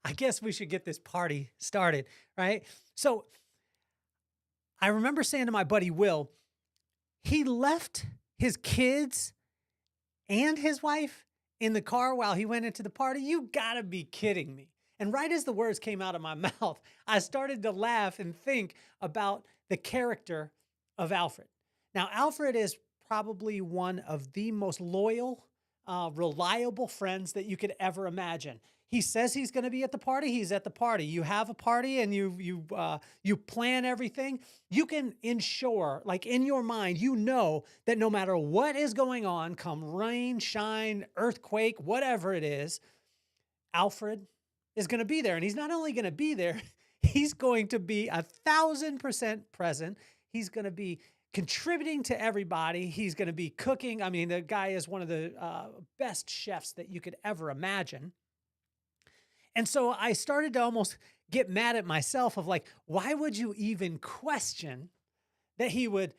I guess we should get this party started, right? So I remember saying to my buddy Will, he left his kids and his wife in the car while he went into the party. You gotta be kidding me. And right as the words came out of my mouth, I started to laugh and think about the character of Alfred. Now, Alfred is probably one of the most loyal, reliable friends that you could ever imagine. He says he's going to be at the party. He's at the party. You have a party and you plan everything. You can ensure, like in your mind, you know that no matter what is going on, come rain, shine, earthquake, whatever it is, Alfred is going to be there. And he's not only going to be there, he's going to be 1,000% present. He's going to be contributing to everybody. He's going to be cooking. I mean, the guy is one of the best chefs that you could ever imagine. And so I started to almost get mad at myself of like, why would you even question that he would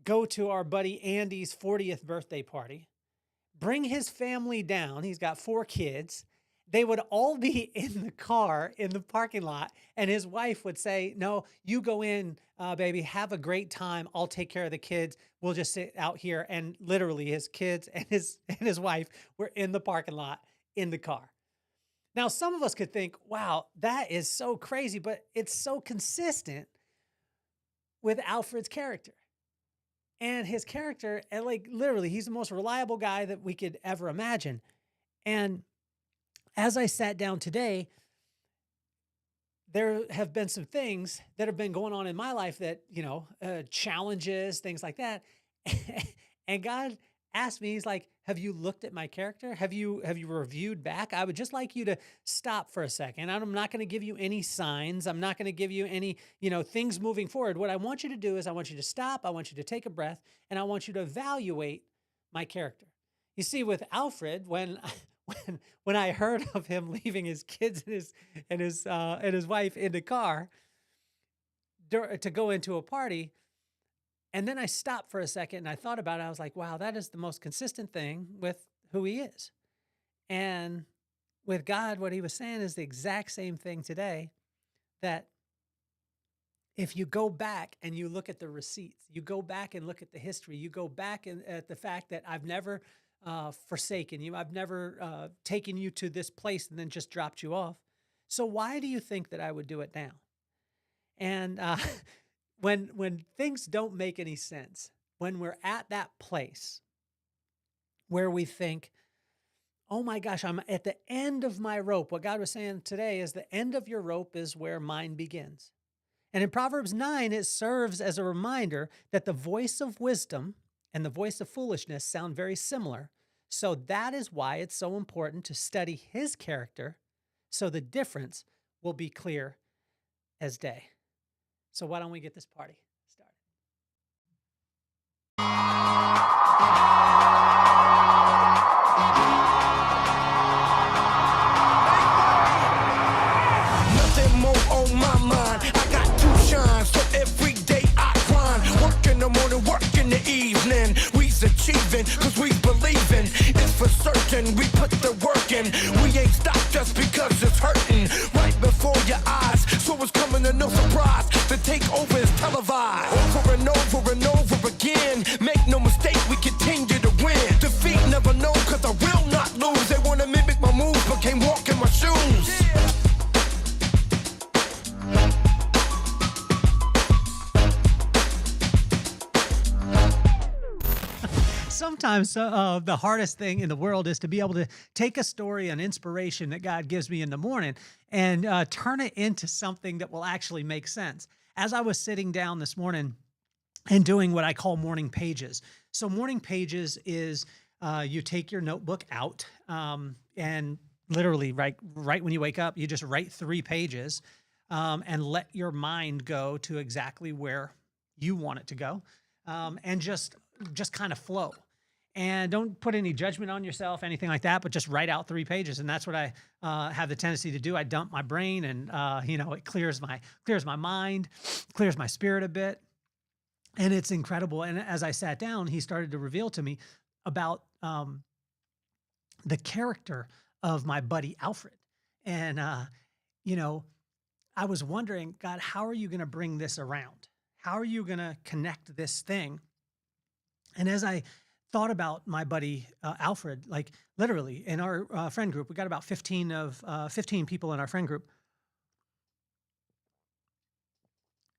go to our buddy Andie's 40th birthday party, bring his family down? He's got 4 kids. They would all be in the car in the parking lot. And his wife would say, no, you go in, baby, have a great time. I'll take care of the kids. We'll just sit out here. And literally his kids and his wife were in the parking lot in the car. Now, some of us could think, wow, that is so crazy, but it's so consistent with Alfred's character. And his character, and like literally, he's the most reliable guy that we could ever imagine. And as I sat down today, there have been some things that have been going on in my life that, challenges, things like that. And God asked me, he's like, have you looked at my character? Have you reviewed back? I would just like you to stop for a second. I'm not going to give you any signs. I'm not going to give you any, things moving forward. What I want you to do is I want you to stop. I want you to take a breath and I want you to evaluate my character. You see, with Alfred, when I heard of him leaving his kids and his wife in the car to go into a party, and then I stopped for a second and I thought about it. I was like, wow, that is the most consistent thing with who he is. And with God, what he was saying is the exact same thing today, that if you go back and you look at the receipts, you go back and look at the history, you go back at the fact that I've never forsaken you, I've never taken you to this place and then just dropped you off. So why do you think that I would do it now? And when things don't make any sense, when we're at that place where we think, oh my gosh, I'm at the end of my rope. What God was saying today is the end of your rope is where mine begins. And in Proverbs 9, it serves as a reminder that the voice of wisdom and the voice of foolishness sound very similar. So that is why it's so important to study his character so the difference will be clear as day. So why don't we get this party started? Nothing more on my mind. I got to shine, so every day I grind. Work in the morning, work in the evening. We's achieving, cause we believing. It's for certain, we put the work in. We ain't stopped just because it's hurting. Right before your eyes, so it's coming to no surprise. The takeover is televised. Over and over and over again. Make no mistake, we continue to win. Defeat never known, cause I will not lose. They wanna mimic my moves, but can't walk in my shoes. Sometimes the hardest thing in the world is to be able to take a story, an inspiration that God gives me in the morning, and turn it into something that will actually make sense. As I was sitting down this morning and doing what I call morning pages. So morning pages is you take your notebook out and literally right when you wake up, you just write 3 pages and let your mind go to exactly where you want it to go, and just kind of flow. And don't put any judgment on yourself, anything like that, but just write out 3 pages. And that's what I have the tendency to do. I dump my brain and, it clears my mind, clears my spirit a bit. And it's incredible. And as I sat down, he started to reveal to me about the character of my buddy, Alfred. And you know, I was wondering, God, how are you going to bring this around? How are you going to connect this thing? And as I thought about my buddy Alfred, like literally in our friend group, we got about 15 people in our friend group.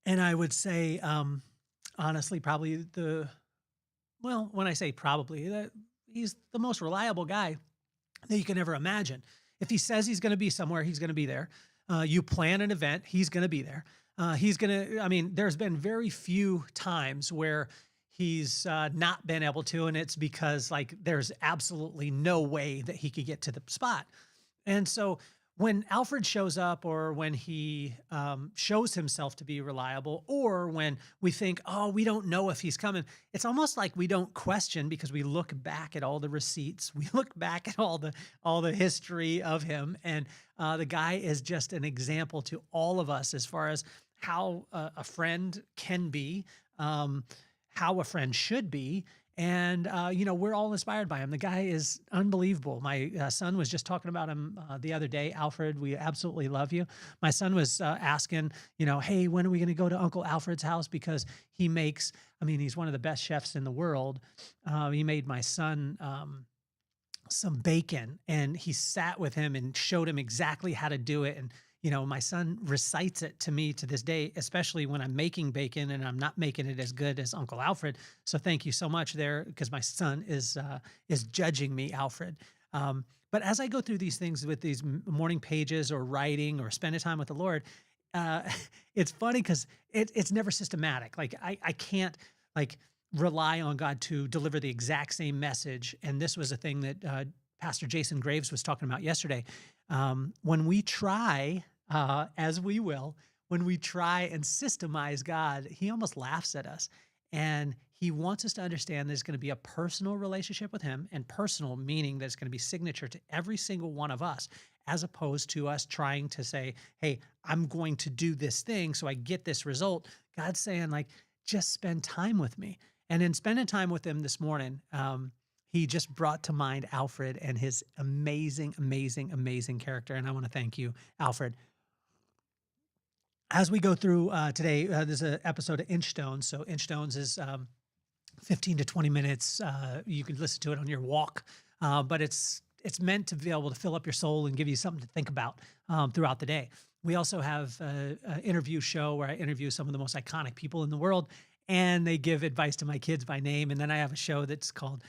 And I would say, honestly, probably when I say probably, that he's the most reliable guy that you can ever imagine. If he says he's going to be somewhere, he's going to be there. You plan an event, he's going to be there. There's been very few times where he's not been able to, and it's because like there's absolutely no way that he could get to the spot. And so when Alfred shows up, or when he shows himself to be reliable, or when we think, oh, we don't know if he's coming, it's almost like we don't question, because we look back at all the receipts, we look back at all the history of him, and the guy is just an example to all of us as far as how a friend can be, how a friend should be. And, we're all inspired by him. The guy is unbelievable. My son was just talking about him the other day. Alfred, we absolutely love you. My son was asking, hey, when are we going to go to Uncle Alfred's house? Because he makes, he's one of the best chefs in the world. He made my son some bacon, and he sat with him and showed him exactly how to do it. And my son recites it to me to this day, especially when I'm making bacon and I'm not making it as good as Uncle Alfred. So thank you so much there, because my son is judging me, Alfred. But as I go through these things with these morning pages, or writing, or spending time with the Lord, it's funny because it's never systematic. Like I can't rely on God to deliver the exact same message. And this was a thing that Pastor Jason Graves was talking about yesterday. When we try, as we will, when we try and systemize God, he almost laughs at us. And he wants us to understand there's going to be a personal relationship with him, and personal meaning that it's going to be signature to every single one of us, as opposed to us trying to say, hey, I'm going to do this thing so I get this result. God's saying, just spend time with me. And in spending time with him this morning, he just brought to mind Alfred and his amazing, amazing, amazing character. And I want to thank you, Alfred. As we go through today, there's an episode of INCHSTONES. So INCHSTONES is 15 to 20 minutes. You can listen to it on your walk, but it's meant to be able to fill up your soul and give you something to think about throughout the day. We also have an interview show where I interview some of the most iconic people in the world, and they give advice to my kids by name. And then I have a show that's called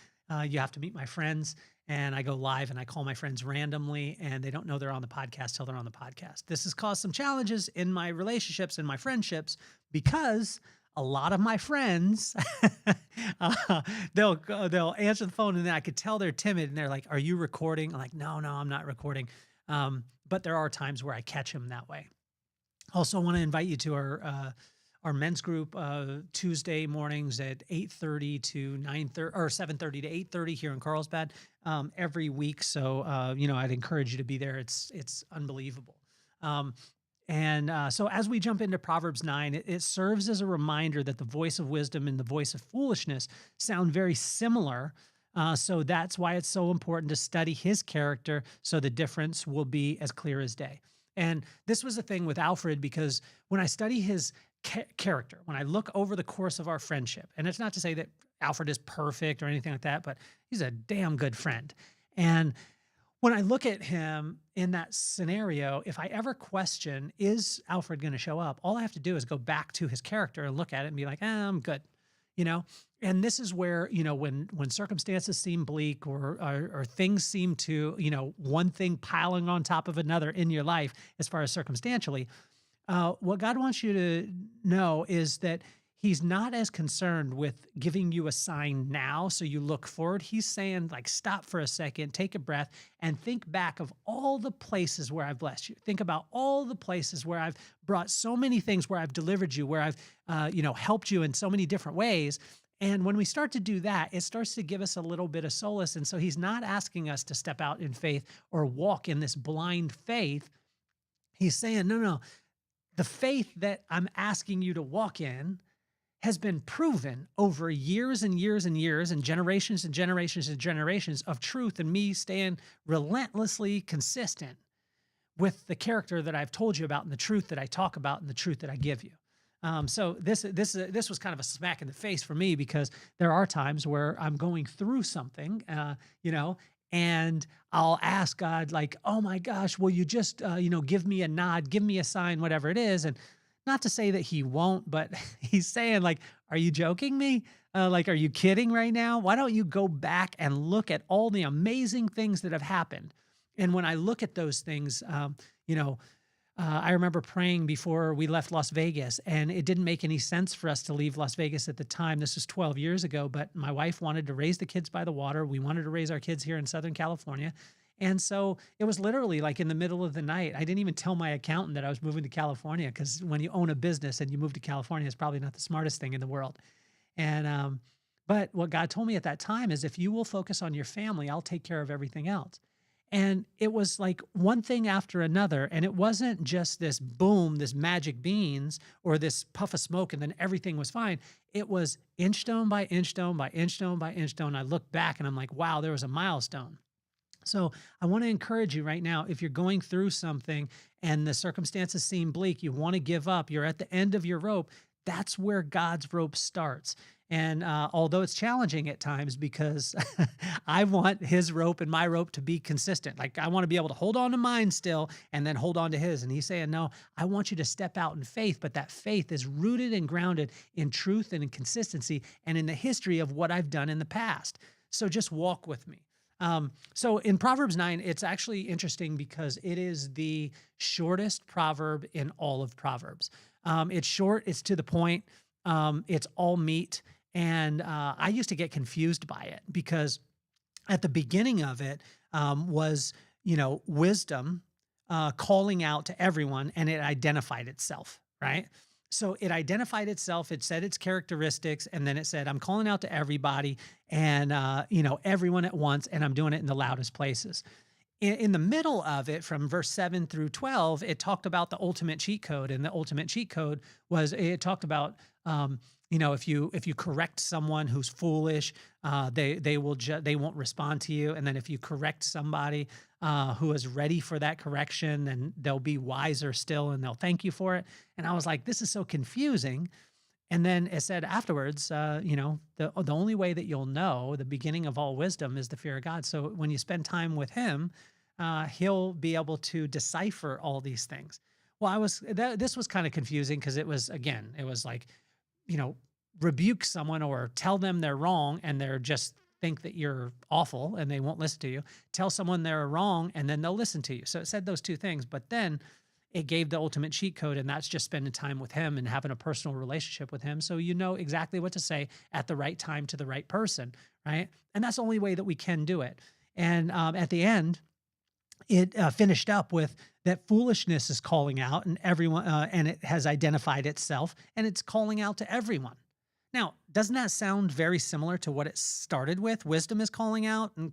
You Have to Meet My Friends, and I go live and I call my friends randomly, and they don't know they're on the podcast till they're on the podcast. This has caused some challenges in my relationships and my friendships, because a lot of my friends, they'll answer the phone, and then I could tell they're timid, and they're like, "Are you recording?" I'm like, "No, I'm not recording." But there are times where I catch them that way. Also, I want to invite you to our men's group Tuesday mornings at 8:30 to 9:30, or 7:30 to 8:30 here in Carlsbad every week. So I'd encourage you to be there. It's unbelievable. So as we jump into Proverbs 9, it serves as a reminder that the voice of wisdom and the voice of foolishness sound very similar. So that's why it's so important to study his character, so the difference will be as clear as day. And this was the thing with Alfred, because when I study his character, when I look over the course of our friendship, and it's not to say that Alfred is perfect or anything like that, but he's a damn good friend. And when I look at him in that scenario, if I ever question, is Alfred going to show up? All I have to do is go back to his character and look at it and be like, I'm good, And this is where, when circumstances seem bleak, or things seem to, one thing piling on top of another in your life, as far as circumstantially, what God wants you to know is that he's not as concerned with giving you a sign now so you look forward. He's saying, stop for a second, take a breath, and think back of all the places where I've blessed you. Think about all the places where I've brought so many things, where I've delivered you, where I've, helped you in so many different ways. And when we start to do that, it starts to give us a little bit of solace. And so he's not asking us to step out in faith or walk in this blind faith. He's saying, no. The faith that I'm asking you to walk in has been proven over years and years and years, and generations and generations and generations of truth, and me staying relentlessly consistent. with the character that I've told you about and the truth that I talk about and the truth that I give you. So this was kind of a smack in the face for me, because there are times where I'm going through something, and I'll ask God, like, "Oh my gosh, will you just give me a nod, give me a sign, whatever it is?" And not to say that He won't, but He's saying, like, "Are you joking me? Like, are you kidding right now? Why don't you go back and look at all the amazing things that have happened?" And when I look at those things, I remember praying before we left Las Vegas, and it didn't make any sense for us to leave Las Vegas at the time. This was 12 years ago, but my wife wanted to raise the kids by the water. We wanted to raise our kids here in Southern California. And so it was literally like in the middle of the night. I didn't even tell my accountant that I was moving to California, because when you own a business and you move to California, it's probably not the smartest thing in the world. And but what God told me at that time is, if you will focus on your family, I'll take care of everything else. And it was like one thing after another. And it wasn't just this boom, this magic beans, or this puff of smoke, and then everything was fine. It was inch stone by inch stone by inch stone by inch stone. I look back and I'm like, wow, there was a milestone. So I want to encourage you right now, if you're going through something and the circumstances seem bleak, you want to give up, you're at the end of your rope, that's where God's rope starts. And although it's challenging at times, because I want His rope and my rope to be consistent. Like, I want to be able to hold on to mine still and then hold on to His. And He's saying, no, I want you to step out in faith, but that faith is rooted and grounded in truth and in consistency and in the history of what I've done in the past. So just walk with me. So in Proverbs 9, it's actually interesting because it is the shortest proverb in all of Proverbs. It's short, it's to the point, it's all meat. And I used to get confused by it, because at the beginning of it was, wisdom calling out to everyone, and it identified itself, right? So it identified itself, it said its characteristics, and then it said, I'm calling out to everybody and, everyone at once, and I'm doing it in the loudest places. In the middle of it, from verse 7 through 12, it talked about the ultimate cheat code. And the ultimate cheat code was, it talked about, if you correct someone who's foolish, they won't respond to you. And then if you correct somebody who is ready for that correction, then they'll be wiser still and they'll thank you for it. And I was like, this is so confusing. And then it said afterwards, the only way that you'll know the beginning of all wisdom is the fear of God. So when you spend time with Him, He'll be able to decipher all these things. Well, this was kind of confusing, because it was like, rebuke someone or tell them they're wrong, and they're just think that you're awful and they won't listen to you. Tell someone they're wrong, and then they'll listen to you. So it said those two things, but then it gave the ultimate cheat code, and that's just spending time with Him and having a personal relationship with Him, so you know exactly what to say at the right time to the right person, right? And that's the only way that we can do it. And at the end, it finished up with that foolishness is calling out, and everyone, and it has identified itself, and it's calling out to everyone. Now, doesn't that sound very similar to what it started with? Wisdom is calling out and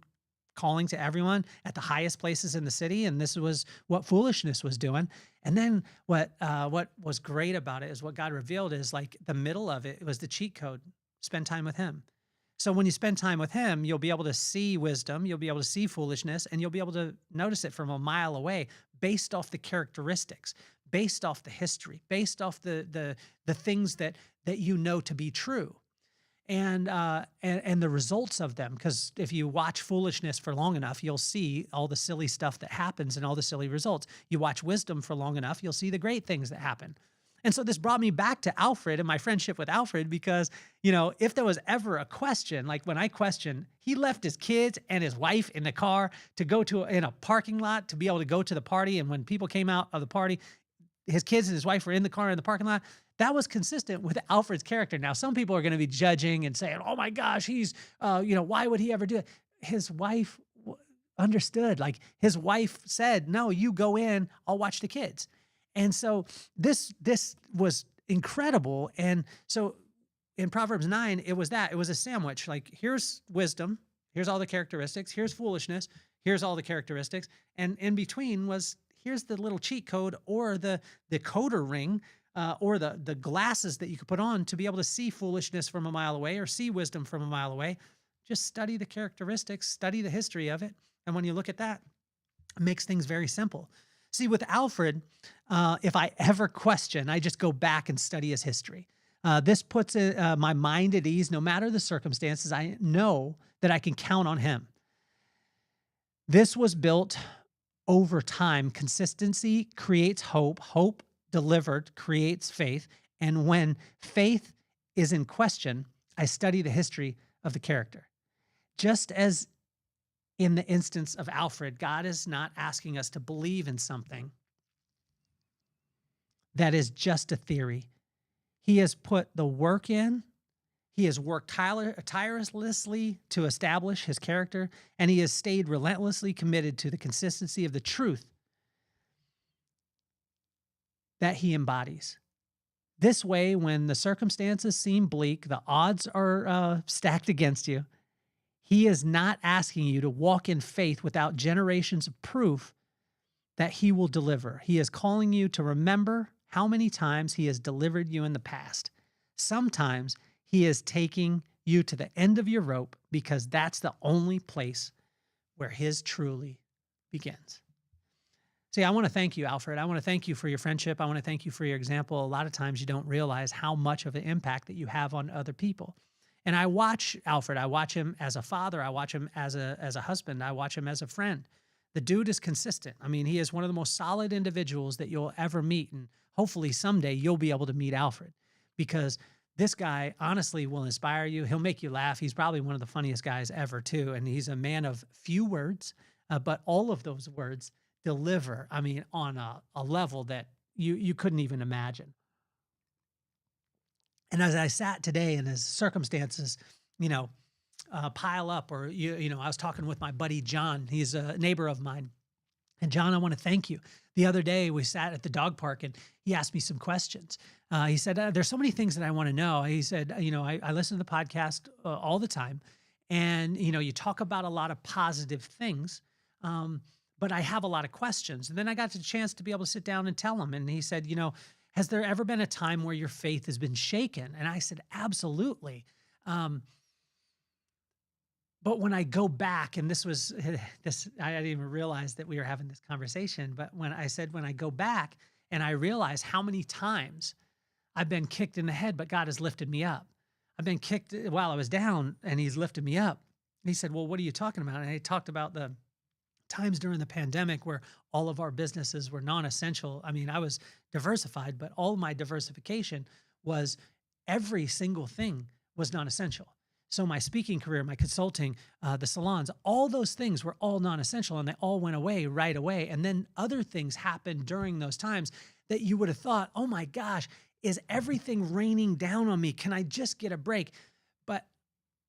calling to everyone at the highest places in the city, and this was what foolishness was doing. And then what was great about it is what God revealed is, like, the middle of it was the cheat code: spend time with Him. So when you spend time with Him, you'll be able to see wisdom, you'll be able to see foolishness, and you'll be able to notice it from a mile away, based off the characteristics, based off the history, based off the things that you know to be true. And the results of them. Because if you watch foolishness for long enough, you'll see all the silly stuff that happens and all the silly results. You watch wisdom for long enough, you'll see the great things that happen. And so this brought me back to ALFRED and my friendship with ALFRED, because, if there was ever a question, like when I questioned, he left his kids and his wife in the car to go in a parking lot to be able to go to the party. And when people came out of the party, his kids and his wife were in the car in the parking lot. That was consistent with ALFRED's character. Now, some people are going to be judging and saying, oh my gosh, he's, why would he ever do it? His wife understood. Like, his wife said, no, you go in, I'll watch the kids. And so this was incredible. And so in Proverbs 9, it was a sandwich. Like, here's wisdom, here's all the characteristics, here's foolishness, here's all the characteristics. And in between was, here's the little cheat code, or the coder ring, or the glasses that you could put on to be able to see foolishness from a mile away or see wisdom from a mile away. Just study the characteristics, study the history of it. And when you look at that, it makes things very simple. See, with Alfred, if I ever question, I just go back and study his history. This puts my mind at ease. No matter the circumstances, I know that I can count on him. This was built over time. Consistency creates hope. Hope delivered creates faith. And when faith is in question, I study the history of the character. Just as in the instance of Alfred, God is not asking us to believe in something that is just a theory. He has put the work in. He has worked tirelessly to establish his character, and he has stayed relentlessly committed to the consistency of the truth that he embodies. This way, when the circumstances seem bleak, the odds are stacked against you, he is not asking you to walk in faith without generations of proof that he will deliver. He is calling you to remember how many times he has delivered you in the past. Sometimes he is taking you to the end of your rope because that's the only place where his truly begins. See, I want to thank you, Alfred. I want to thank you for your friendship. I want to thank you for your example. A lot of times you don't realize how much of an impact that you have on other people. And I watch Alfred. I watch him as a father. I watch him as a husband. I watch him as a friend. The dude is consistent. I mean, he is one of the most solid individuals that you'll ever meet. And hopefully someday you'll be able to meet Alfred, because this guy honestly will inspire you. He'll make you laugh. He's probably one of the funniest guys ever too. And he's a man of few words, but all of those words deliver, I mean, on a level that you couldn't even imagine. And as I sat today and as circumstances, pile up, or, I was talking with my buddy, John. He's a neighbor of mine. And John, I want to thank you. The other day we sat at the dog park and he asked me some questions. He said, there's so many things that I want to know. He said, I listen to the podcast all the time, and, you talk about a lot of positive things, but I have a lot of questions. And then I got the chance to be able to sit down and tell him. And he said, has there ever been a time where your faith has been shaken? And I said, absolutely. But when I go back, and I didn't even realize that we were having this conversation, but when I go back and I realize how many times I've been kicked in the head, but God has lifted me up. I've been kicked while I was down, and he's lifted me up. And he said, well, what are you talking about? And I talked about the times during the pandemic where all of our businesses were non-essential. I mean, I was diversified, but all my diversification was every single thing was non-essential. So my speaking career, my consulting, the salons, all those things were all non-essential, and they all went away right away. And then other things happened during those times that you would have thought, oh my gosh, is everything raining down on me? Can I just get a break? But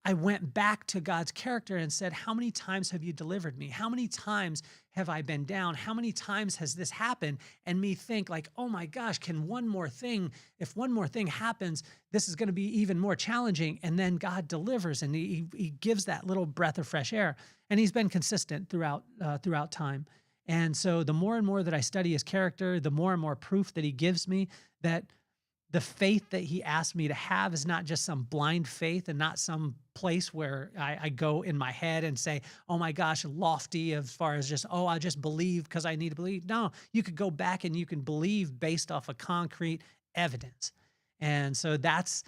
I went back to God's character and said, how many times have you delivered me? How many times have I been down? How many times has this happened? And me think like, oh my gosh, if one more thing happens, this is going to be even more challenging. And then God delivers, and he gives that little breath of fresh air. And he's been consistent throughout time. And so the more and more that I study his character, the more and more proof that he gives me that the faith that he asked me to have is not just some blind faith, and not some place where I go in my head and say, oh my gosh, lofty as far as just, I just believe because I need to believe. No, you could go back and you can believe based off of concrete evidence. And so that's,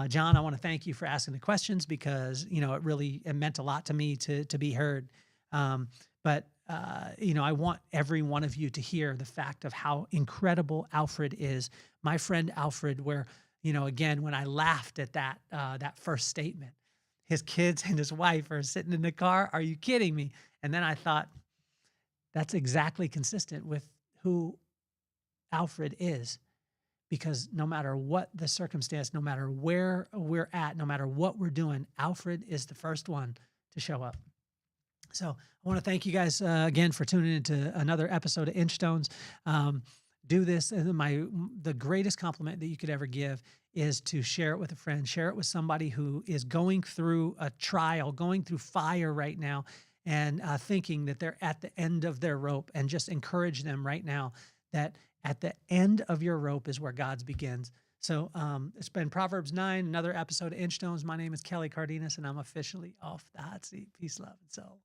John, I want to thank you for asking the questions, because, it meant a lot to me to be heard. But I want every one of you to hear the fact of how incredible Alfred is. My friend Alfred, where, again, when I laughed at that first statement, his kids and his wife are sitting in the car. Are you kidding me? And then I thought, that's exactly consistent with who Alfred is, because no matter what the circumstance, no matter where we're at, no matter what we're doing, Alfred is the first one to show up. So I want to thank you guys again for tuning into another episode of INCHSTONES. Do this. And the greatest compliment that you could ever give is to share it with a friend, share it with somebody who is going through a trial, going through fire right now, and thinking that they're at the end of their rope, and just encourage them right now that at the end of your rope is where God's begins. So it's been Proverbs 9, another episode of INCHSTONES. My name is Kelly Cardenas, and I'm officially off the hot seat. Peace, love, and soul.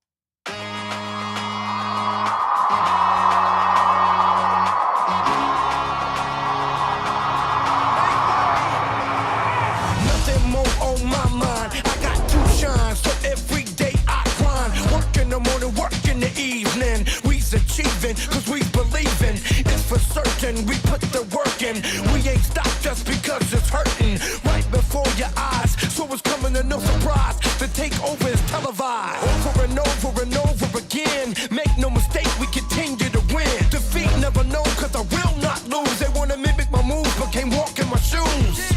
working, we put the work in. We ain't stopped just because it's hurting. Right before your eyes, so it's coming to no surprise. The takeover is televised. Over and over and over again. Make no mistake, we continue to win. Defeat never known, cause I will not lose. They wanna mimic my moves, but can't walk in my shoes.